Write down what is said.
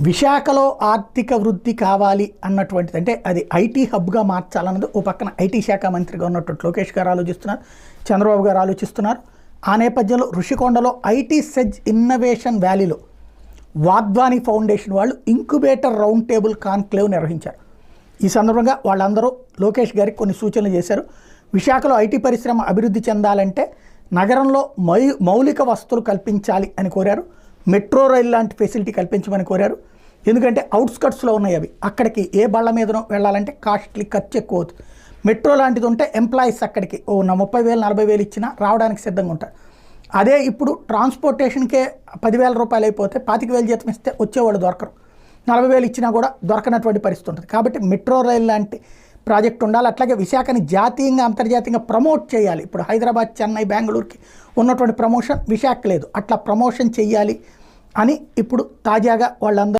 విశాఖలో ఆర్థిక వృద్ధి కావాలి అన్నటువంటిది, అంటే అది ఐటీ హబ్గా మార్చాలన్నది ఓ పక్కన ఐటీ శాఖ మంత్రిగా ఉన్నటువంటి లోకేష్ గారు ఆలోచిస్తున్నారు, చంద్రబాబు గారు ఆలోచిస్తున్నారు. ఆ నేపథ్యంలో ఋషికొండలో ఐటీ సెజ్ ఇన్నోవేషన్ వ్యాలీలో వాద్వాని ఫౌండేషన్ వాళ్ళు ఇంక్యుబేటర్ రౌండ్ టేబుల్ కాన్క్లేవ్ నిర్వహించారు. ఈ సందర్భంగా వాళ్ళందరూ లోకేష్ గారికి కొన్ని సూచనలు చేశారు. విశాఖలో ఐటీ పరిశ్రమ అభివృద్ధి చెందాలంటే నగరంలో మౌలిక వసతులు కల్పించాలి అని కోరారు. మెట్రో రైల్ లాంటి ఫెసిలిటీ కల్పించమని కోరారు. ఎందుకంటే అవుట్స్కట్స్లో ఉన్నాయి అవి, అక్కడికి ఏ బళ్ళ మీదనో వెళ్ళాలంటే కాస్ట్లీ, ఖర్చు ఎక్కువ అవుతుంది. మెట్రో లాంటిది ఉంటే ఎంప్లాయీస్ అక్కడికి 30,000 40,000 ఇచ్చినా రావడానికి సిద్ధంగా ఉంటారు. అదే ఇప్పుడు ట్రాన్స్పోర్టేషన్కే 10,000 రూపాయలు అయిపోతే 25,000 జీతం ఇస్తే వచ్చేవాళ్ళు దొరకరు, 40,000 ఇచ్చినా కూడా దొరకనటువంటి పరిస్థితి ఉంటుంది. కాబట్టి మెట్రో రైల్ లాంటి ప్రాజెక్ట్ ఉండాలి. అట్లాగే విశాఖని జాతీయంగా అంతర్జాతీయంగా ప్రమోట్ చేయాలి. ఇప్పుడు హైదరాబాద్, చెన్నై, బెంగళూరుకి ఉన్నటువంటి ప్రమోషన్ విశాఖ లేదు, అట్లా ప్రమోషన్ చెయ్యాలి అని ఇప్పుడు తాజాగా వాళ్ళందరూ